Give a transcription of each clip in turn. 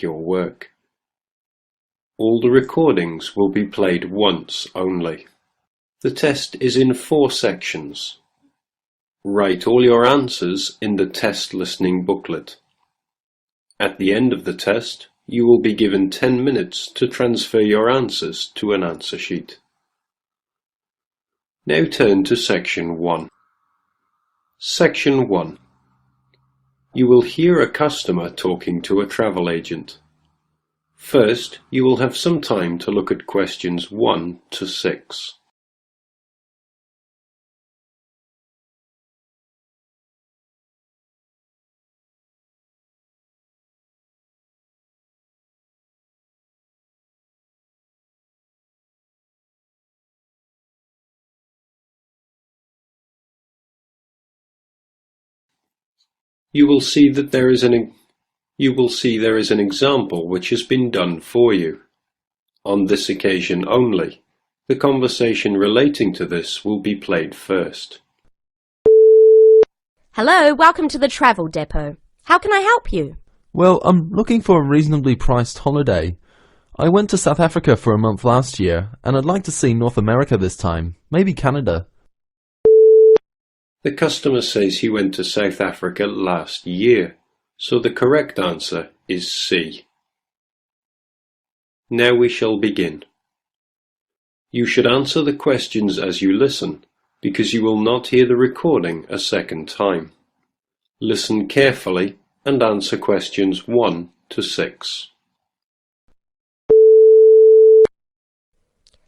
check your work. All the recordings will be played once only. The test is in 4 sections. Write all your answers in the test listening booklet. At the end of the test, you will be given 10 minutes to transfer your answers to an answer sheet. Now turn to Section 1. Section 1. You will hear a customer talking to a travel agent. First, you will have some time to look at questions 1 to 6. You will see there is an example which has been done for you. On this occasion only, the conversation relating to this will be played first. Hello, welcome to the travel depot. How can I help you? Well, I'm looking for a reasonably priced holiday. I went to South Africa for a month last year, and I'd like to see North America this time, maybe Canada. The customer says he went to South Africa last year, so the correct answer is C. Now we shall begin. You should answer the questions as you listen, because you will not hear the recording a second time. Listen carefully and answer questions 1 to 6.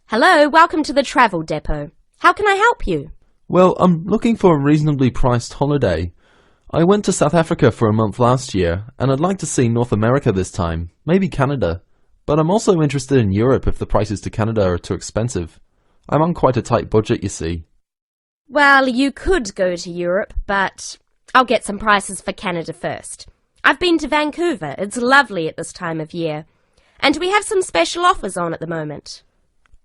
Hello, welcome to the travel depot. How can I help you? Well, I'm looking for a reasonably priced holiday. I went to South Africa for a month last year, and I'd like to see North America this time, maybe Canada. But I'm also interested in Europe if the prices to Canada are too expensive. I'm on quite a tight budget, you see. Well, you could go to Europe, but I'll get some prices for Canada first. I've been to Vancouver. It's lovely at this time of year. And we have some special offers on at the moment.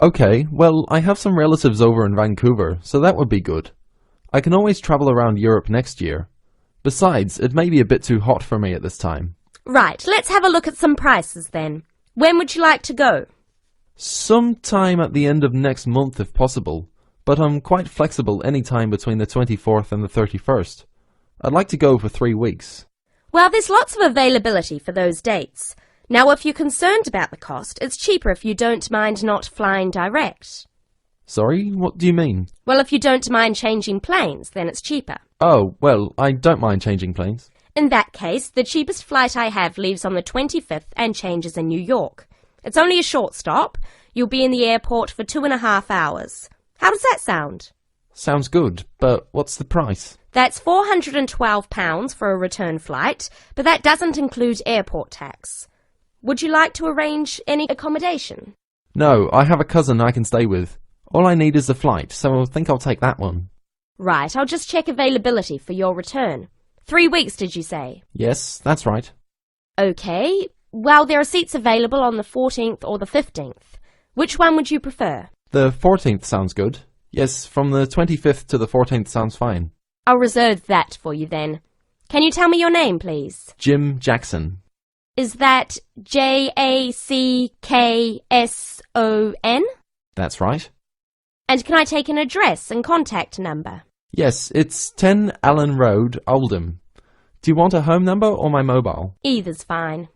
Okay, well, I have some relatives over in Vancouver, so that would be good. I can always travel around Europe next year. Besides, it may be a bit too hot for me at this time. Right, let's have a look at some prices then. When would you like to go? Sometime at the end of next month if possible, but I'm quite flexible any time between the 24th and the 31st. I'd like to go for 3 weeks. Well, there's lots of availability for those dates. Now, if you're concerned about the cost, it's cheaper if you don't mind not flying direct. Sorry, what do you mean? Well, if you don't mind changing planes, then it's cheaper. Oh, well, I don't mind changing planes. In that case, the cheapest flight I have leaves on the 25th and changes in New York. It's only a short stop. You'll be in the airport for 2.5 hours. How does that sound? Sounds good, but what's the price? That's £412 for a return flight, but that doesn't include airport tax. Would you like to arrange any accommodation? No, I have a cousin I can stay with. All I need is a flight, so I think I'll take that one. Right, I'll just check availability for your return. 3 weeks, did you say? Yes, that's right. Okay, well, there are seats available on the 14th or the 15th. Which one would you prefer? The 14th sounds good. Yes, from the 25th to the 14th sounds fine. I'll reserve that for you then. Can you tell me your name, please? Jim Jackson. Is that Jackson? That's right. And can I take an address and contact number? Yes, it's 10 Allen Road, Oldham. Do you want a home number or my mobile? Either's fine.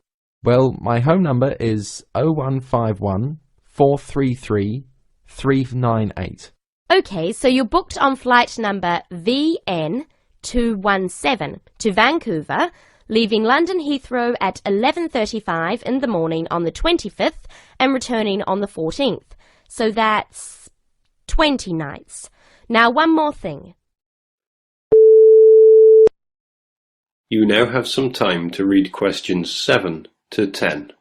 Well, my home number is 0151 433 398. Okay, so you're booked on flight number VN217 to Vancouver, leaving London Heathrow at 11:35 in the morning on the 25th and returning on the 14th. So that's 20 nights. Now, one more thing. You now have some time to read questions 7 to 10.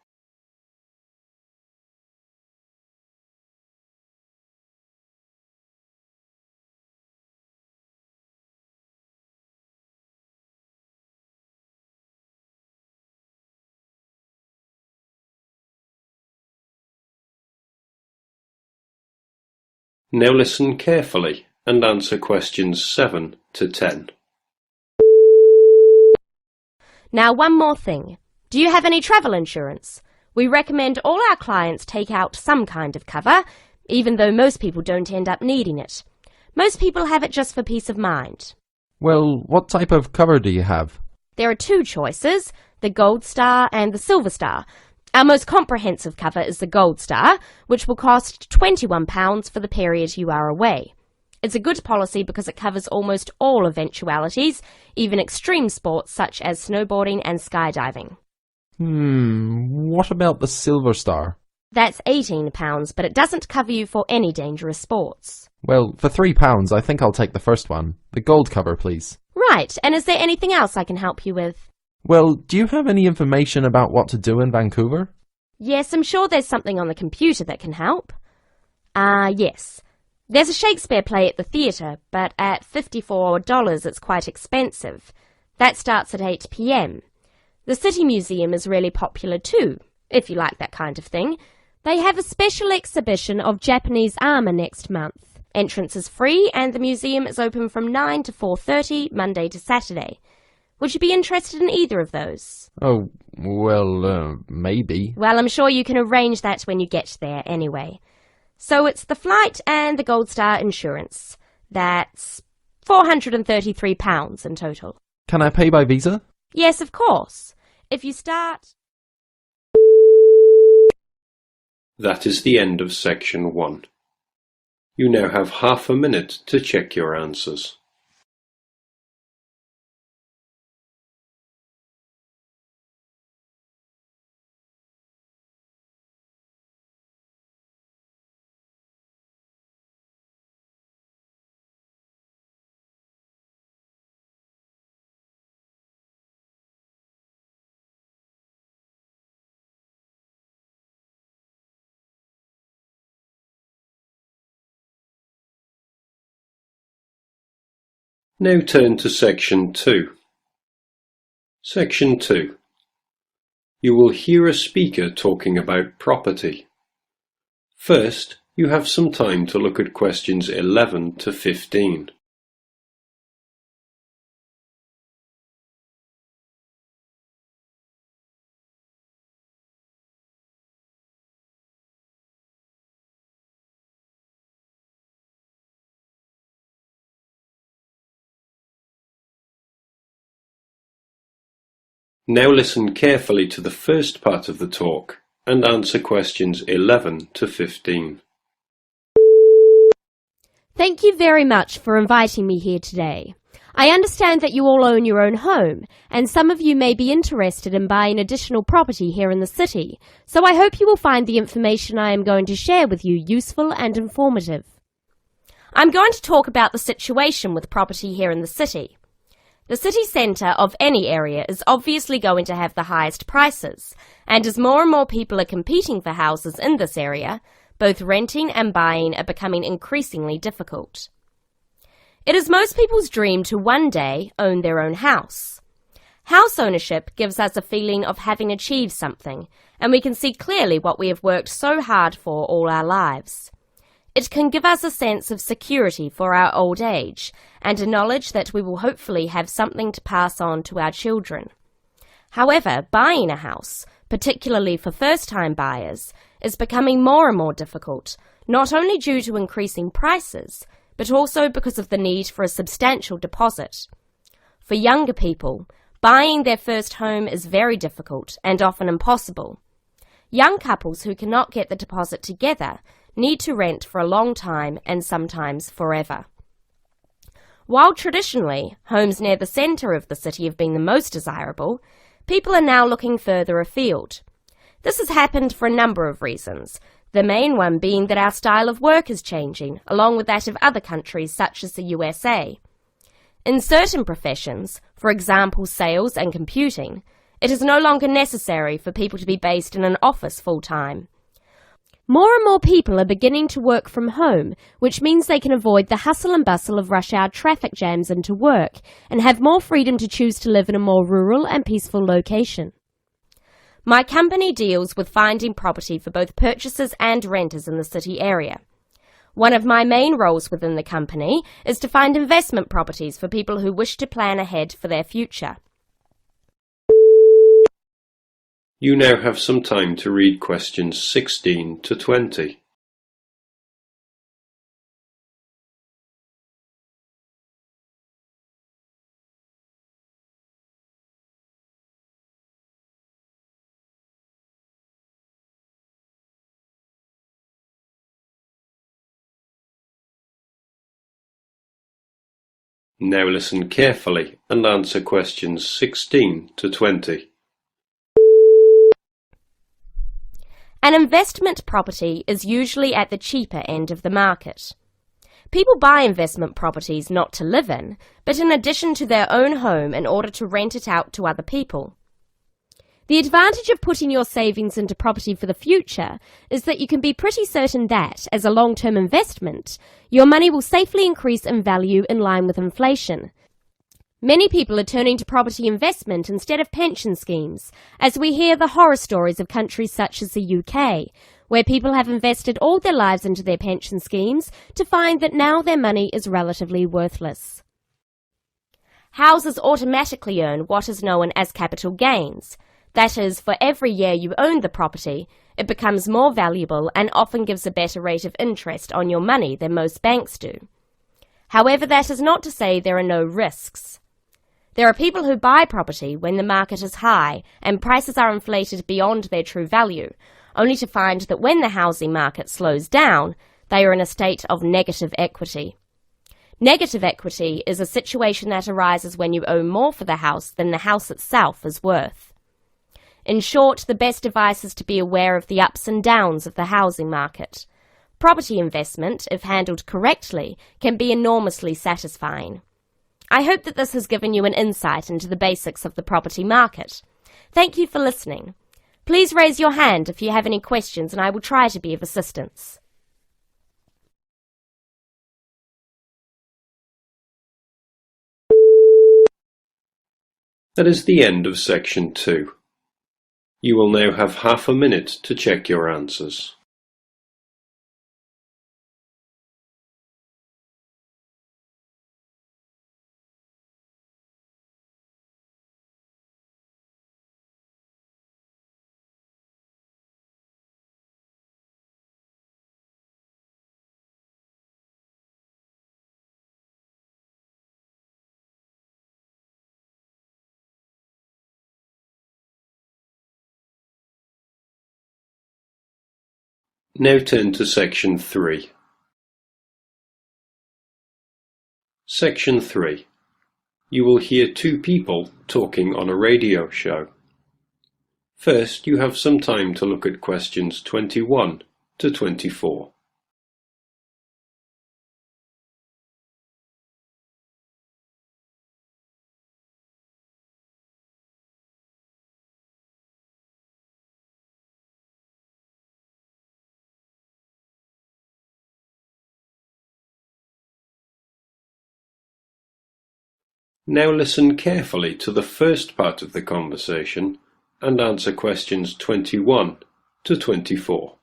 Now listen carefully and answer questions 7 to 10. Now, one more thing. Do you have any travel insurance? We recommend all our clients take out some kind of cover, even though most people don't end up needing it. Most people have it just for peace of mind. Well, what type of cover do you have? There are two choices, the Gold Star and the Silver Star. Our most comprehensive cover is the Gold Star, which will cost £21 for the period you are away. It's a good policy because it covers almost all eventualities, even extreme sports such as snowboarding and skydiving. What about the Silver Star? That's £18, but it doesn't cover you for any dangerous sports. Well, for £3, I think I'll take the first one. The gold cover, please. Right, and is there anything else I can help you with? Well, do you have any information about what to do in Vancouver? Yes, I'm sure there's something on the computer that can help. Yes. There's a Shakespeare play at the theatre, but at $54 it's quite expensive. That starts at 8 p.m. The City Museum is really popular too, if you like that kind of thing. They have a special exhibition of Japanese armour next month. Entrance is free and the museum is open from 9 to 4:30, Monday to Saturday. Would you be interested in either of those? Oh, well, maybe. Well, I'm sure you can arrange that when you get there anyway. So it's the flight and the Gold Star insurance. That's £433 in total. Can I pay by Visa? Yes, of course. If you start... That is the end of section 1. You now have half a minute to check your answers. Now turn to section 2. Section 2. You will hear a speaker talking about property. First, you have some time to look at questions 11 to 15. Now listen carefully to the first part of the talk and answer questions 11 to 15. Thank you very much for inviting me here today. I understand that you all own your own home, and some of you may be interested in buying additional property here in the city, so I hope you will find the information I am going to share with you useful and informative. I'm going to talk about the situation with property here in the city. The city centre of any area is obviously going to have the highest prices, and as more and more people are competing for houses in this area, both renting and buying are becoming increasingly difficult. It is most people's dream to one day own their own house. House ownership gives us a feeling of having achieved something, and we can see clearly what we have worked so hard for all our lives. It can give us a sense of security for our old age, and a knowledge that we will hopefully have something to pass on to our children. However, buying a house, particularly for first-time buyers, is becoming more and more difficult, not only due to increasing prices, but also because of the need for a substantial deposit. For younger people, buying their first home is very difficult and often impossible. Young couples who cannot get the deposit together need to rent for a long time and sometimes forever. While traditionally homes near the centre of the city have been the most desirable, people are now looking further afield. This has happened for a number of reasons, the main one being that our style of work is changing, along with that of other countries such as the USA. In certain professions, for example sales and computing, it is no longer necessary for people to be based in an office full-time. More and more people are beginning to work from home, which means they can avoid the hustle and bustle of rush hour traffic jams into work and have more freedom to choose to live in a more rural and peaceful location. My company deals with finding property for both purchasers and renters in the city area. One of my main roles within the company is to find investment properties for people who wish to plan ahead for their future. You now have some time to read questions 16 to 20. Now listen carefully and answer questions 16 to 20. An investment property is usually at the cheaper end of the market. People buy investment properties not to live in, but in addition to their own home in order to rent it out to other people. The advantage of putting your savings into property for the future is that you can be pretty certain that, as a long-term investment, your money will safely increase in value in line with inflation. Many people are turning to property investment instead of pension schemes, as we hear the horror stories of countries such as the UK, where people have invested all their lives into their pension schemes to find that now their money is relatively worthless. Houses automatically earn what is known as capital gains. That is, for every year you own the property, it becomes more valuable and often gives a better rate of interest on your money than most banks do. However, that is not to say there are no risks. There are people who buy property when the market is high and prices are inflated beyond their true value, only to find that when the housing market slows down, they are in a state of negative equity. Negative equity is a situation that arises when you owe more for the house than the house itself is worth. In short, the best advice is to be aware of the ups and downs of the housing market. Property investment, if handled correctly, can be enormously satisfying. I hope that this has given you an insight into the basics of the property market. Thank you for listening. Please raise your hand if you have any questions and I will try to be of assistance. That is the end of section 2. You will now have half a minute to check your answers. Now turn to section 3. Section 3. You will hear two people talking on a radio show. First, you have some time to look at questions 21 to 24. Now listen carefully to the first part of the conversation and answer questions 21 to 24.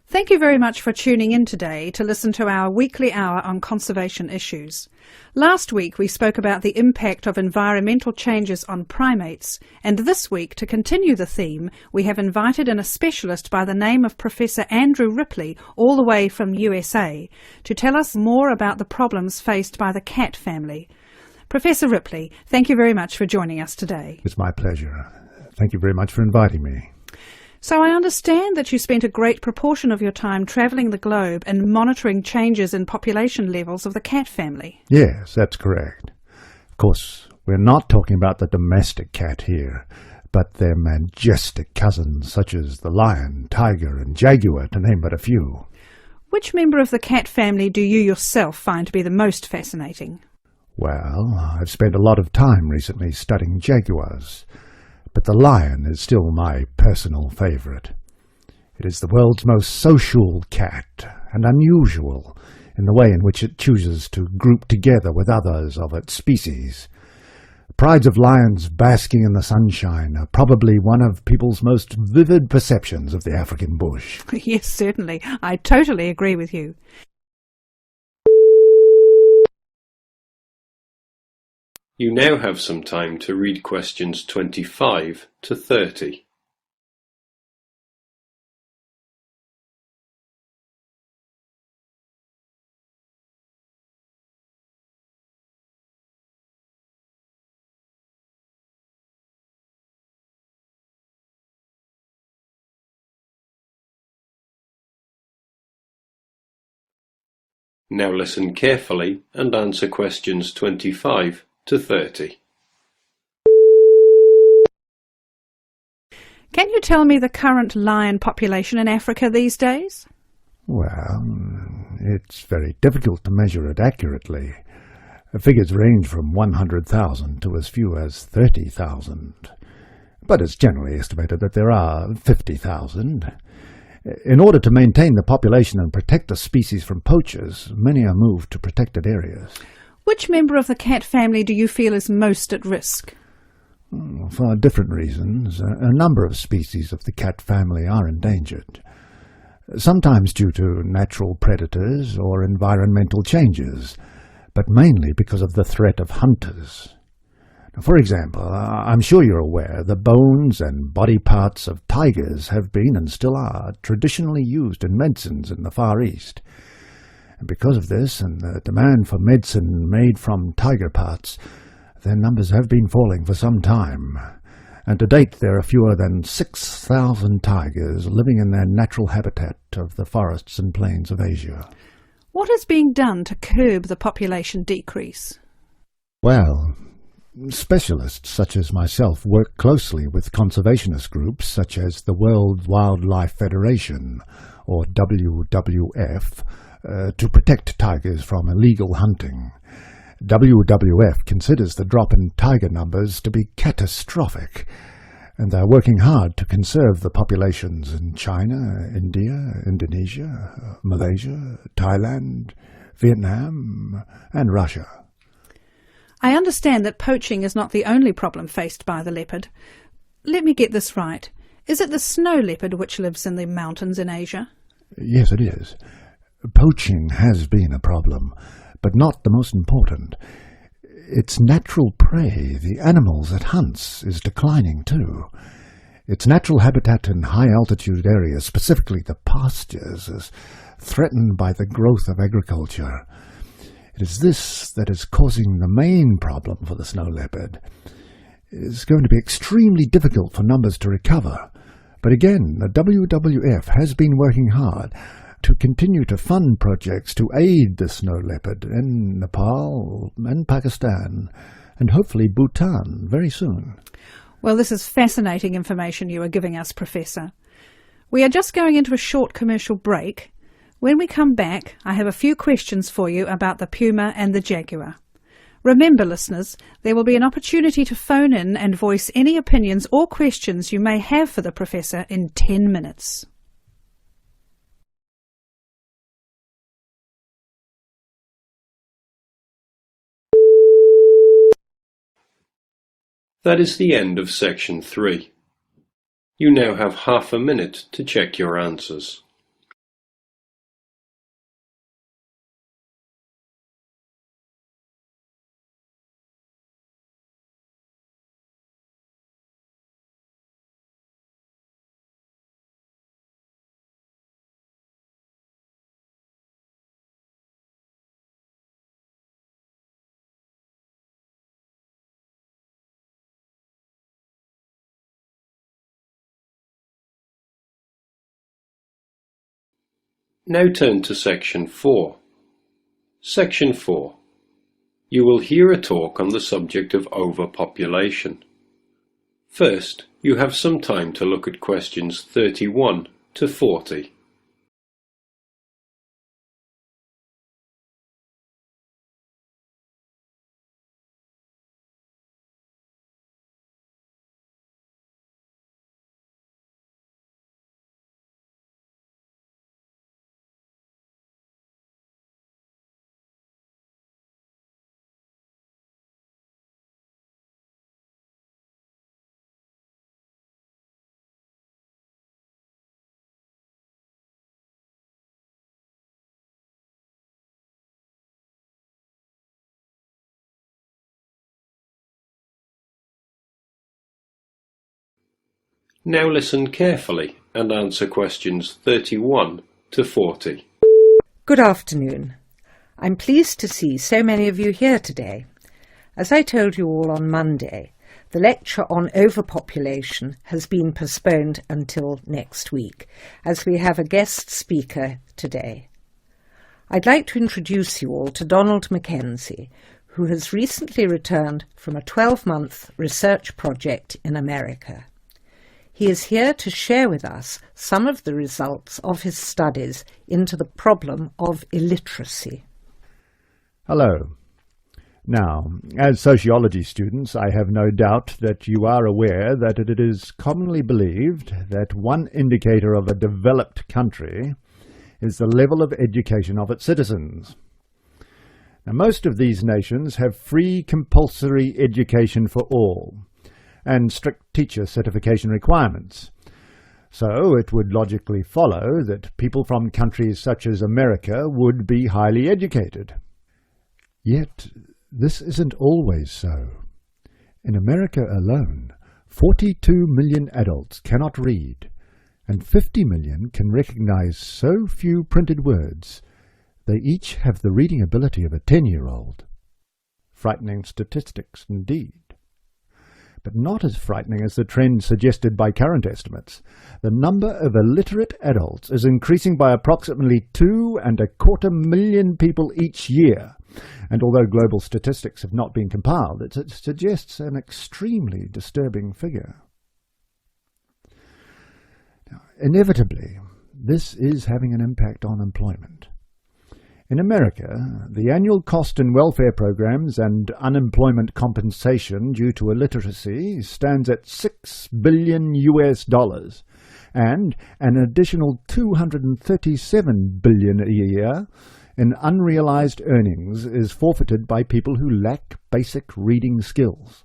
Thank you very much for tuning in today to listen to our weekly hour on conservation issues. Last week we spoke about the impact of environmental changes on primates, and this week, to continue the theme, we have invited in a specialist by the name of Professor Andrew Ripley, all the way from USA, to tell us more about the problems faced by the cat family. Professor Ripley, thank you very much for joining us today. It's my pleasure. Thank you very much for inviting me. So I understand that you spent a great proportion of your time travelling the globe and monitoring changes in population levels of the cat family. Yes, that's correct. Of course, we're not talking about the domestic cat here, but their majestic cousins such as the lion, tiger and jaguar, to name but a few. Which member of the cat family do you yourself find to be the most fascinating? Well, I've spent a lot of time recently studying jaguars, but the lion is still my personal favourite. It is the world's most social cat, and unusual in the way in which it chooses to group together with others of its species. Prides of lions basking in the sunshine are probably one of people's most vivid perceptions of the African bush. Yes, certainly. I totally agree with you. You now have some time to read questions 25 to 30. Now listen carefully and answer questions 25 to 30. Can you tell me the current lion population in Africa these days? Well, it's very difficult to measure it accurately. Figures range from 100,000 to as few as 30,000. But it's generally estimated that there are 50,000. In order to maintain the population and protect the species from poachers, many are moved to protected areas. Which member of the cat family do you feel is most at risk? For different reasons, a number of species of the cat family are endangered, sometimes due to natural predators or environmental changes, but mainly because of the threat of hunters. For example, I'm sure you're aware the bones and body parts of tigers have been and still are traditionally used in medicines in the Far East. And because of this and the demand for medicine made from tiger parts, their numbers have been falling for some time. And to date there are fewer than 6,000 tigers living in their natural habitat of the forests and plains of Asia. What is being done to curb the population decrease? Well, specialists such as myself work closely with conservationist groups such as the World Wildlife Federation, or WWF, to protect tigers from illegal hunting. WWF considers the drop in tiger numbers to be catastrophic, and they're working hard to conserve the populations in China, India, Indonesia, Malaysia, Thailand, Vietnam, and Russia. I understand that poaching is not the only problem faced by the leopard. Let me get this right. Is it the snow leopard which lives in the mountains in Asia? Yes, it is. Poaching has been a problem, but not the most important. Its natural prey, the animals it hunts, is declining too. Its natural habitat in high-altitude areas, specifically the pastures, is threatened by the growth of agriculture. It is this that is causing the main problem for the snow leopard. It is going to be extremely difficult for numbers to recover, but again, the WWF has been working hard to continue to fund projects to aid the snow leopard in Nepal and Pakistan, and hopefully Bhutan very soon. Well, this is fascinating information you are giving us, Professor. We are just going into a short commercial break. When we come back, I have a few questions for you about the puma and the jaguar. Remember, listeners, there will be an opportunity to phone in and voice any opinions or questions you may have for the Professor in 10 minutes. That is the end of section 3. You now have half a minute to check your answers. Now turn to section 4. Section 4. You will hear a talk on the subject of overpopulation. First, you have some time to look at questions 31 to 40. Now listen carefully and answer questions 31 to 40. Good afternoon. I'm pleased to see so many of you here today. As I told you all on Monday, the lecture on overpopulation has been postponed until next week, as we have a guest speaker today. I'd like to introduce you all to Donald Mackenzie, who has recently returned from a 12-month research project in America. He is here to share with us some of the results of his studies into the problem of illiteracy. Hello. Now, as sociology students, I have no doubt that you are aware that it is commonly believed that one indicator of a developed country is the level of education of its citizens. Now, most of these nations have free compulsory education for all and strict teacher certification requirements. So it would logically follow that people from countries such as America would be highly educated. Yet, this isn't always so. In America alone, 42 million adults cannot read, and 50 million can recognize so few printed words they each have the reading ability of a 10-year-old. Frightening statistics indeed. But not as frightening as the trend suggested by current estimates. The number of illiterate adults is increasing by approximately 2.25 million people each year, and although global statistics have not been compiled, it suggests an extremely disturbing figure. Now, inevitably, this is having an impact on employment. In America, the annual cost in welfare programs and unemployment compensation due to illiteracy stands at $6 billion and an additional $237 billion a year in unrealized earnings is forfeited by people who lack basic reading skills.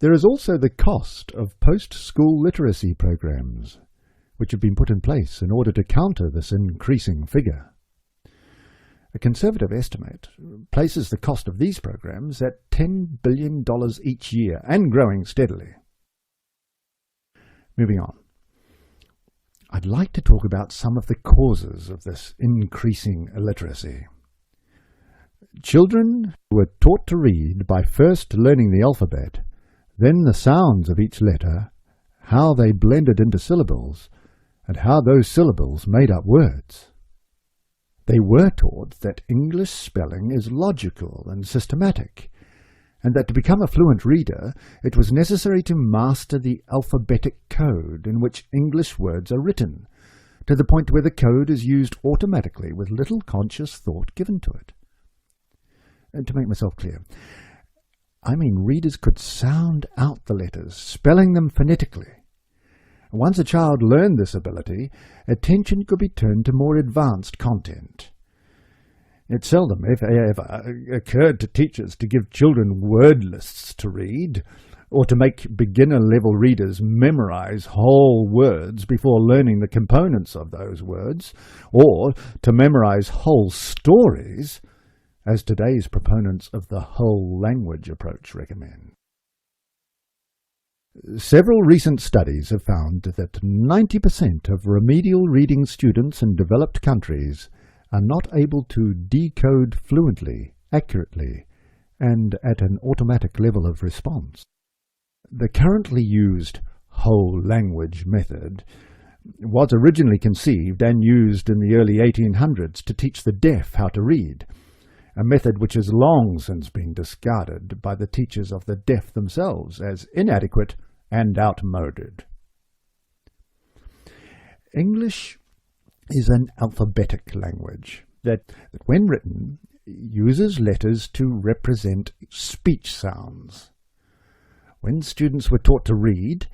There is also the cost of post-school literacy programs, which have been put in place in order to counter this increasing figure. A conservative estimate places the cost of these programs at $10 billion each year and growing steadily. Moving on. I'd like to talk about some of the causes of this increasing illiteracy. Children were taught to read by first learning the alphabet, then the sounds of each letter, how they blended into syllables, and how those syllables made up words. They were taught that English spelling is logical and systematic, and that to become a fluent reader, it was necessary to master the alphabetic code in which English words are written, to the point where the code is used automatically with little conscious thought given to it. And to make myself clear, I mean readers could sound out the letters, spelling them phonetically. Once a child learned this ability, attention could be turned to more advanced content. It seldom, if ever, occurred to teachers to give children word lists to read, or to make beginner-level readers memorize whole words before learning the components of those words, or to memorize whole stories, as today's proponents of the whole language approach recommend. Several recent studies have found that 90% of remedial reading students in developed countries are not able to decode fluently, accurately, and at an automatic level of response. The currently used whole language method was originally conceived and used in the early 1800s to teach the deaf how to read, a method which has long since been discarded by the teachers of the deaf themselves as inadequate and outmoded. English is an alphabetic language that when written, uses letters to represent speech sounds. When students were taught to read,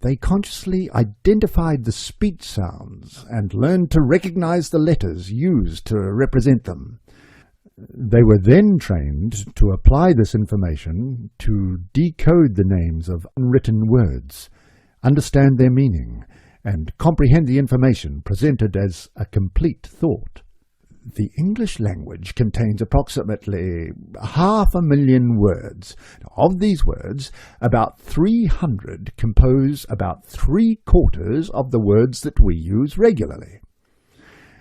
they consciously identified the speech sounds and learned to recognize the letters used to represent them. They were then trained to apply this information to decode the names of unwritten words, understand their meaning, and comprehend the information presented as a complete thought. The English language contains approximately 500,000 words. Of these words, about 300 compose about 3/4 of the words that we use regularly.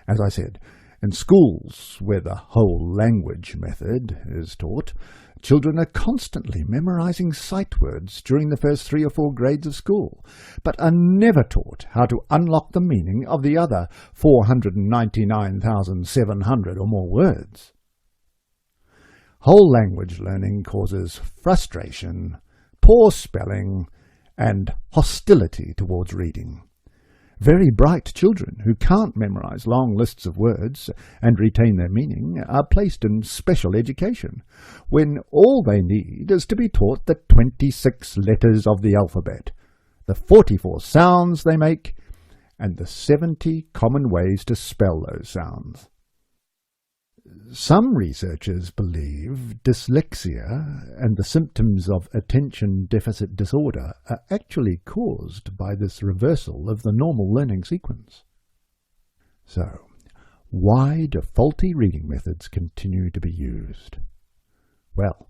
As I said, in schools where the whole language method is taught, children are constantly memorizing sight words during the first 3 or 4 grades of school, but are never taught how to unlock the meaning of the other 499,700 or more words. Whole language learning causes frustration, poor spelling, and hostility towards reading. Very bright children who can't memorize long lists of words and retain their meaning are placed in special education, when all they need is to be taught the 26 letters of the alphabet, the 44 sounds they make, and the 70 common ways to spell those sounds. Some researchers believe dyslexia and the symptoms of attention deficit disorder are actually caused by this reversal of the normal learning sequence. So, why do faulty reading methods continue to be used? Well,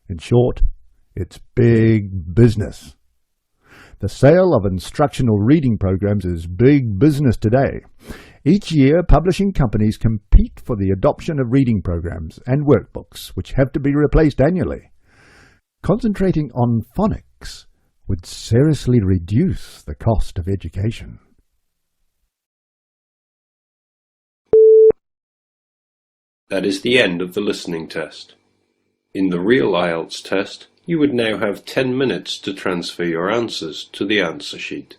in short, it's big business. The sale of instructional reading programs is big business today. Each year, publishing companies compete for the adoption of reading programs and workbooks, which have to be replaced annually. Concentrating on phonics would seriously reduce the cost of education. That is the end of the listening test. In the real IELTS test, you would now have 10 minutes to transfer your answers to the answer sheet.